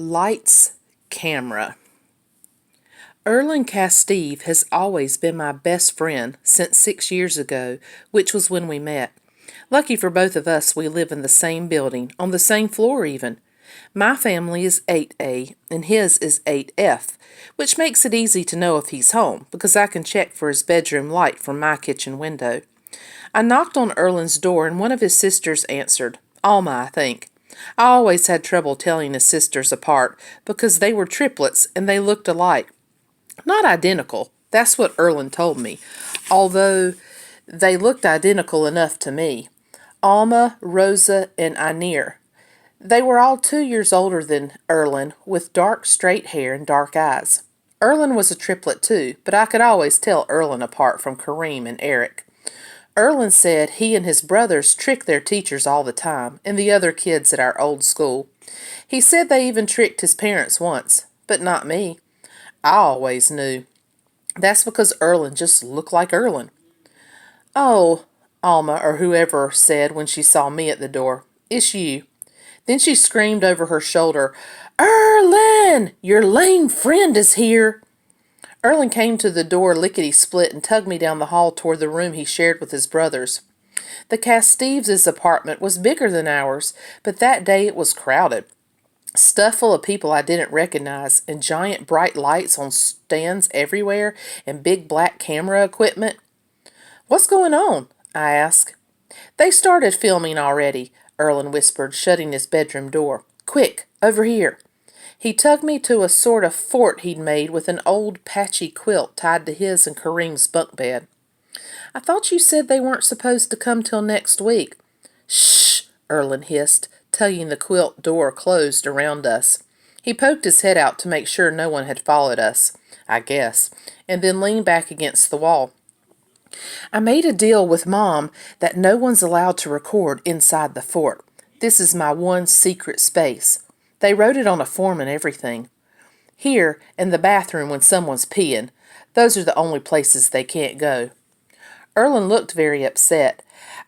Lights, camera. Erland Casteve has always been my best friend since 6 years ago, which was when we met. Lucky for both of us, we live in the same building, on the same floor even. My family is 8A and his is 8F, which makes it easy to know if he's home, because I can check for his bedroom light from my kitchen window. I knocked on Erland's door and one of his sisters answered. Alma, I think. I always had trouble telling his sisters apart because they were triplets and they looked alike. Not identical, that's what Erland told me, although they looked identical enough to me. Alma, Rosa, and Ainir. They were all 2 years older than Erland, with dark straight hair and dark eyes. Erland was a triplet too, but I could always tell Erland apart from Kareem and Eric. Erland said he and his brothers tricked their teachers all the time, and the other kids at our old school. He said they even tricked his parents once, but not me. I always knew. That's because Erland just looked like Erland. "Oh," Alma or whoever said when she saw me at the door, "it's you." Then she screamed over her shoulder, "Erland, your lame friend is here." Erland came to the door lickety-split and tugged me down the hall toward the room he shared with his brothers. The Casteves' apartment was bigger than ours, but that day it was crowded. Stuff full of people I didn't recognize, and giant bright lights on stands everywhere, and big black camera equipment. "What's going on?" I asked. "They started filming already," Erland whispered, shutting his bedroom door. "Quick, over here." He tugged me to a sort of fort he'd made with an old patchy quilt tied to his and Kareem's bunk bed. "I thought you said they weren't supposed to come till next week." "Shh," Erland hissed, tugging the quilt door closed around us. He poked his head out to make sure no one had followed us, I guess, and then leaned back against the wall. "I made a deal with Mom that no one's allowed to record inside the fort. This is my one secret space. They wrote it on a form and everything. Here, and the bathroom when someone's peeing. Those are the only places they can't go." Erland looked very upset.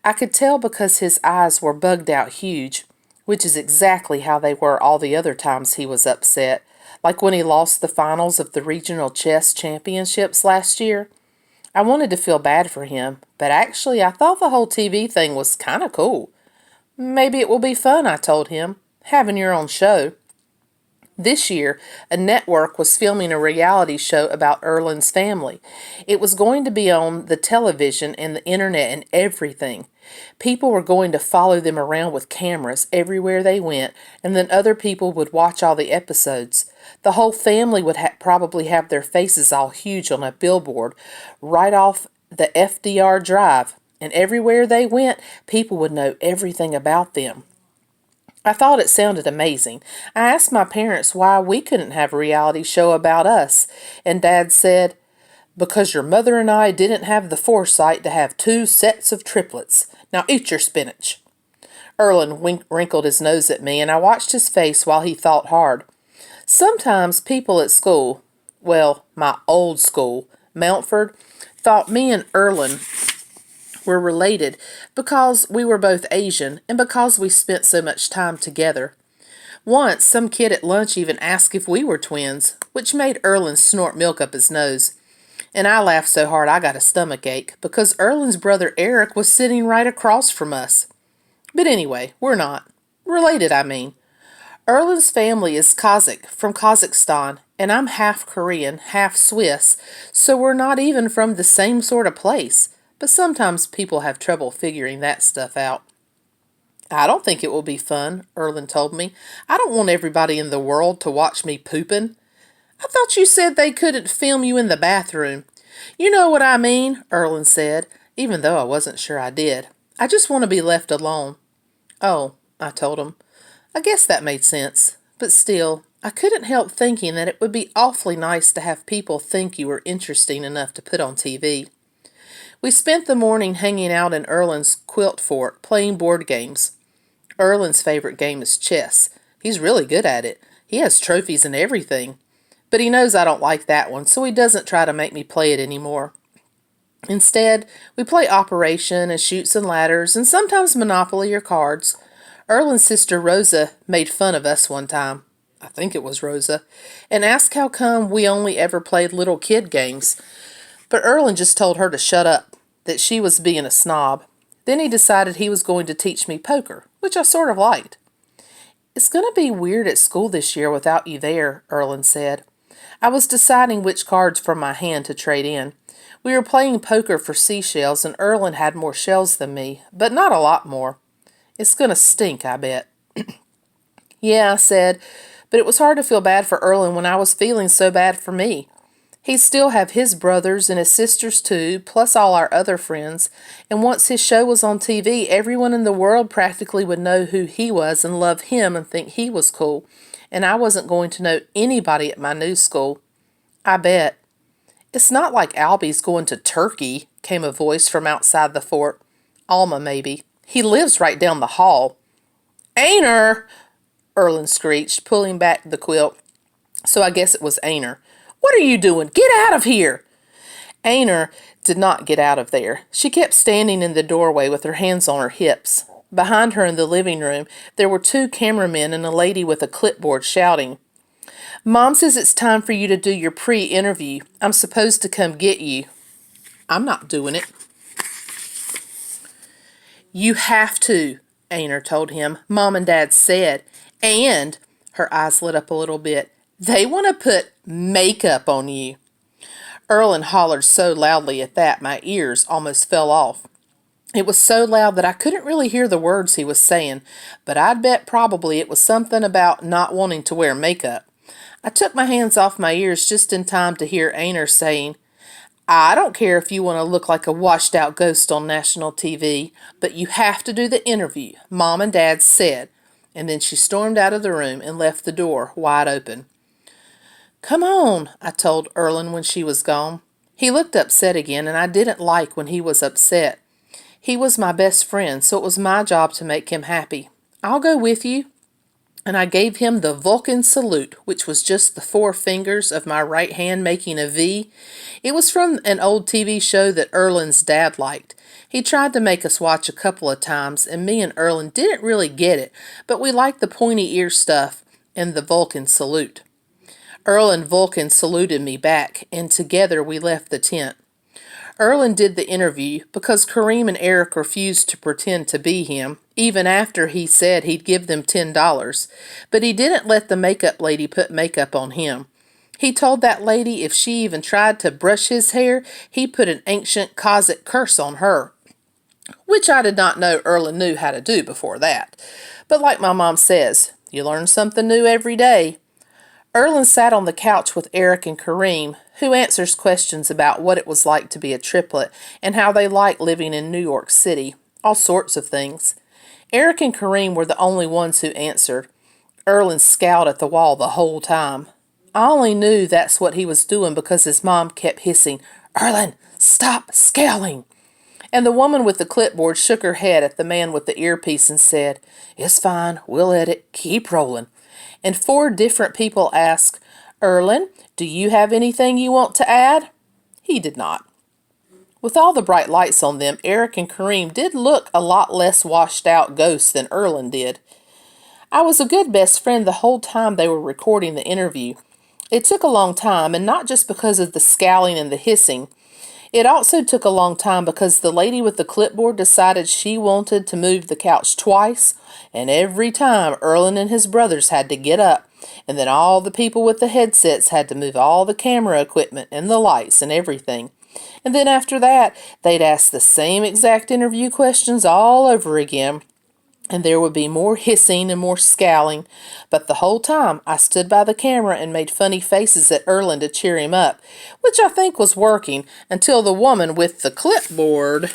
I could tell because his eyes were bugged out huge, which is exactly how they were all the other times he was upset, like when he lost the finals of the regional chess championships last year. I wanted to feel bad for him, but actually I thought the whole TV thing was kind of cool. "Maybe it will be fun," I told him, "having your own show." This year, a network was filming a reality show about Erland's family. It was going to be on the television and the internet and everything. People were going to follow them around with cameras everywhere they went, and then other people would watch all the episodes. The whole family would probably have their faces all huge on a billboard right off the FDR Drive, and everywhere they went, people would know everything about them. I thought it sounded amazing. I asked my parents why we couldn't have a reality show about us, and Dad said, "Because your mother and I didn't have the foresight to have 2 sets of triplets. Now eat your spinach." Erland wrinkled his nose at me, and I watched his face while he thought hard. Sometimes people at school, well, my old school, Mountford, thought me and Erland were related because we were both Asian and because we spent so much time together. Once, some kid at lunch even asked if we were twins, which made Erland snort milk up his nose. And I laughed so hard I got a stomach ache because Erland's brother Eric was sitting right across from us. But anyway, we're not. Related, I mean. Erland's family is Kazakh, from Kazakhstan, and I'm half Korean, half Swiss, so we're not even from the same sort of place. But sometimes people have trouble figuring that stuff out. "I don't think it will be fun," Erland told me. "I don't want everybody in the world to watch me pooping." "I thought you said they couldn't film you in the bathroom." "You know what I mean," Erland said, even though I wasn't sure I did. "I just want to be left alone." "Oh," I told him. I guess that made sense. But still, I couldn't help thinking that it would be awfully nice to have people think you were interesting enough to put on TV. We spent the morning hanging out in Erland's quilt fort, playing board games. Erland's favorite game is chess. He's really good at it. He has trophies and everything. But he knows I don't like that one, so he doesn't try to make me play it anymore. Instead, we play Operation and Chutes and Ladders, and sometimes Monopoly or cards. Erland's sister Rosa made fun of us one time. I think it was Rosa, and asked how come we only ever played little kid games. But Erlen just told her to shut up, that she was being a snob. Then he decided he was going to teach me poker, which I sort of liked. It's going to be weird at school this year without you there, Erlen said. I was deciding which cards from my hand to trade in. We were playing poker for seashells, and Erlen had more shells than me, but not a lot more. It's going to stink, I bet. Yeah, I said, but it was hard to feel bad for Erlen when I was feeling so bad for me. He'd still have his brothers and his sisters too, plus all our other friends, and once his show was on TV, everyone in the world practically would know who he was and love him and think he was cool, and I wasn't going to know anybody at my new school. I bet. It's not like Albie's going to Turkey, came a voice from outside the fort. Alma, maybe. He lives right down the hall. Ainer! Erlen screeched, pulling back the quilt. So I guess it was Ainer. What are you doing? Get out of here! Ainer did not get out of there. She kept standing in the doorway with her hands on her hips. Behind her in the living room, there were 2 cameramen and a lady with a clipboard shouting, Mom says it's time for you to do your pre-interview. I'm supposed to come get you. I'm not doing it. You have to, Ainer told him. Mom and Dad said. And, her eyes lit up a little bit, they want to put makeup on you. Erlen hollered so loudly at that my ears almost fell off. It was so loud that I couldn't really hear the words he was saying, but I'd bet probably it was something about not wanting to wear makeup. I took my hands off my ears just in time to hear Ainer saying, I don't care if you want to look like a washed-out ghost on national TV, but you have to do the interview, Mom and Dad said. And then she stormed out of the room and left the door wide open. Come on, I told Erlen when she was gone. He looked upset again, and I didn't like when he was upset. He was my best friend, so it was my job to make him happy. I'll go with you. And I gave him the Vulcan salute, which was just the 4 fingers of my right hand making a V. It was from an old TV show that Erlen's dad liked. He tried to make us watch a couple of times, and me and Erlen didn't really get it, but we liked the pointy ear stuff and the Vulcan salute. Erlen Vulcan saluted me back, and together we left the tent. Erlen did the interview because Kareem and Eric refused to pretend to be him, even after he said he'd give them $10, but he didn't let the makeup lady put makeup on him. He told that lady if she even tried to brush his hair, he put an ancient Cossack curse on her, which I did not know Erlen knew how to do before that. But like my mom says, you learn something new every day. Erlen sat on the couch with Eric and Kareem, who answers questions about what it was like to be a triplet and how they like living in New York City, all sorts of things. Eric and Kareem were the only ones who answered. Erlen scowled at the wall the whole time. I only knew that's what he was doing because his mom kept hissing, Erlen, stop scowling! And the woman with the clipboard shook her head at the man with the earpiece and said, It's fine, we'll edit, keep rolling. And 4 different people asked, Erlen, do you have anything you want to add? He did not. With all the bright lights on them, Eric and Kareem did look a lot less washed-out ghosts than Erlen did. I was a good best friend the whole time they were recording the interview. It took a long time, and not just because of the scowling and the hissing. It also took a long time because the lady with the clipboard decided she wanted to move the couch twice, and every time Erlen and his brothers had to get up, and then all the people with the headsets had to move all the camera equipment and the lights and everything. And then after that, they'd ask the same exact interview questions all over again, and there would be more hissing and more scowling, but the whole time I stood by the camera and made funny faces at Erlen to cheer him up, which I think was working until the woman with the clipboard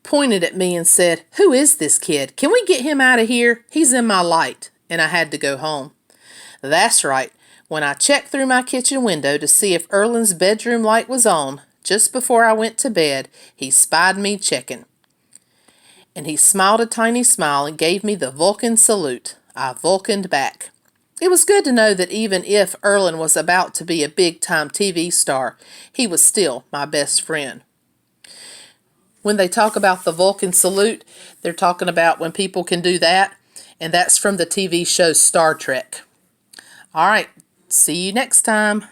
pointed at me and said, Who is this kid? Can we get him out of here? He's in my light. And I had to go home. That's right. When I checked through my kitchen window to see if Erlen's bedroom light was on, just before I went to bed, he spied me checking. And he smiled a tiny smile and gave me the Vulcan salute. I Vulcaned back. It was good to know that even if Erlen was about to be a big-time TV star, he was still my best friend. When they talk about the Vulcan salute, they're talking about when people can do that. and that's from the TV show Star Trek. All right, see you next time.